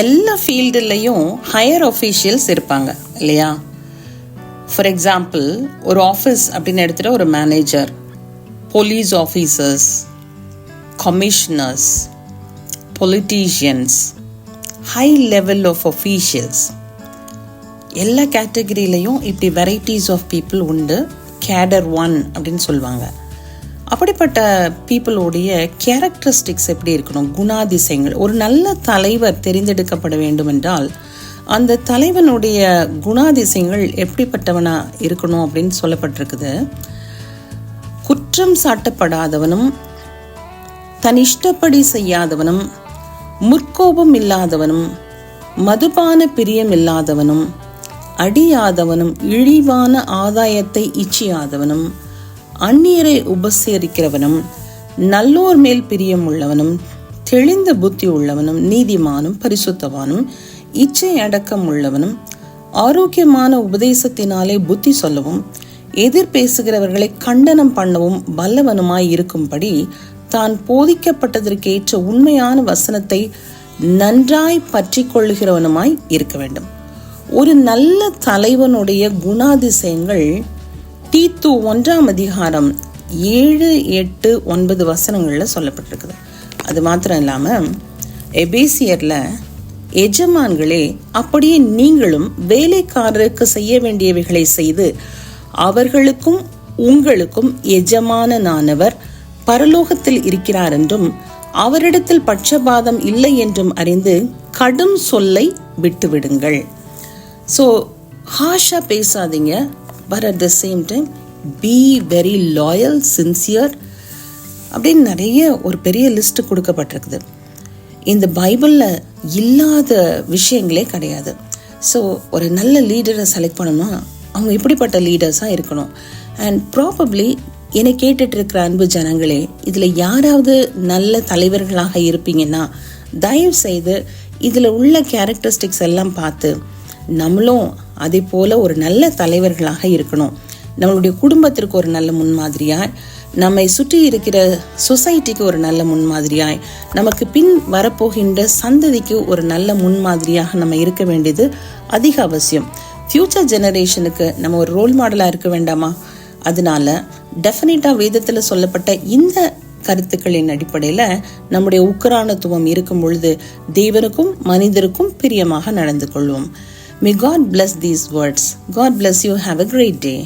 எல்லா ஃபீல்டுலேயும் higher officials இருப்பாங்க இல்லையா? ஃபார் எக்ஸாம்பிள், ஒரு ஆஃபீஸ் அப்படின்னு எடுத்துகிட்ட ஒரு manager, police officers, commissioners, politicians, high level of officials, எல்லா கேட்டகரியிலையும் இப்படி வெரைட்டிஸ் ஆஃப் பீப்புள் உண்டு. கேடர் 1 அப்படின்னு சொல்லுவாங்க. அப்படிப்பட்ட பீப்புளோடைய கேரக்டரிஸ்டிக்ஸ் எப்படி இருக்கணும், குணாதிசயங்கள். ஒரு நல்ல தலைவர் தெரிந்தெடுக்கப்பட வேண்டும் என்றால் அந்த தலைவனுடைய குணாதிசயங்கள் எப்படிப்பட்டவனா இருக்கணும் அப்படின்னு சொல்லப்பட்டிருக்குது. குற்றம் சாட்டப்படாதவனும், தன் இஷ்டப்படி செய்யாதவனும், முற்கோபம் இல்லாதவனும், மதுபான பிரியம் இல்லாதவனும், அடியாதவனும், இழிவான ஆதாயத்தை இச்சியாதவனும், அந்நியரை உபசரிக்கிறவனும், நல்லோர் மேல் பிரியம் உள்ளவனும், தெளிந்த புத்தி உள்ளவனும், நீதிமானும், பரிசுத்தவானும், இச்சை அடக்கம் உள்ளவனும், ஆரோக்கியமான உபதேசத்தினாலே புத்தி சொல்லவும், எதிர் பேசுகிறவர்களை கண்டனம் பண்ணவும் வல்லவனுமாய் இருக்கும்படி தான் போதிக்கப்பட்டதற்கேற்ற உண்மையான வசனத்தை நன்றாய் பற்றி கொள்ளுகிறவனுமாய் இருக்க வேண்டும். ஒரு நல்ல தலைவனுடைய குணாதிசயங்கள் தீத்து 1ஆம் அதிகாரம் 7, 8, 9 வசனங்கள்ல சொல்லப்பட்டிருக்குது. அது மாத்திரம் இல்லாம எபேசியர்ல, எஜமான்களே அப்படியே நீங்களும் வேலைக்காரருக்கு செய்ய வேண்டியவைகளை செய்து அவர்களுக்கும் உங்களுக்கும் எஜமானனானவர் பரலோகத்தில் இருக்கிறார் என்றும் அவரிடத்தில் பட்சபாதம் இல்லை என்றும் அறிந்து கடும் சொல்லை விட்டுவிடுங்கள். ஸோ ஹாஷா பேசாதீங்க, but at the same time be very loyal, sincere அப்படின்னு நிறைய ஒரு பெரிய லிஸ்ட் கொடுக்கப்பட்டிருக்குது. இந்த பைபிளில் இல்லாத விஷயங்களே கிடையாது. ஸோ ஒரு நல்ல லீடரை செலக்ட் பண்ணணும்னா அவங்க இப்படிப்பட்ட லீடர்ஸாக இருக்கணும். அண்ட் ப்ராபப்ளி என்னை கேட்டுட்டு இருக்கிற அன்பு ஜனங்களே, இதில் யாராவது நல்ல தலைவர்களாக இருப்பீங்கன்னா தயவு செய்து இதில் உள்ள கேரக்டரிஸ்டிக்ஸ் எல்லாம் பார்த்து நம்மளும் அதே போல் ஒரு நல்ல தலைவர்களாக இருக்கணும். நம்மளுடைய குடும்பத்திற்கு ஒரு நல்ல முன்மாதிரியாய், நம்மை சுற்றி இருக்கிற சொசைட்டிக்கு ஒரு நல்ல முன்மாதிரியாய், நமக்கு பின் வரப்போகின்ற சந்ததிக்கு ஒரு நல்ல முன்மாதிரியாக நம்ம இருக்க வேண்டியது அதிக அவசியம். ஃபியூச்சர் ஜெனரேஷனுக்கு நம்ம ஒரு ரோல் மாடலாக இருக்க வேண்டாமா? அதனால டெஃபினட்டாக வேதத்தில் சொல்லப்பட்ட இந்த கருத்துக்களின் அடிப்படையில் நம்முடைய உக்கரானத்துவம் இருக்கும் பொழுது தேவனுக்கும் மனிதருக்கும் பிரியமாக நடந்து கொள்வோம். May God bless these words. God bless you. Have a great day.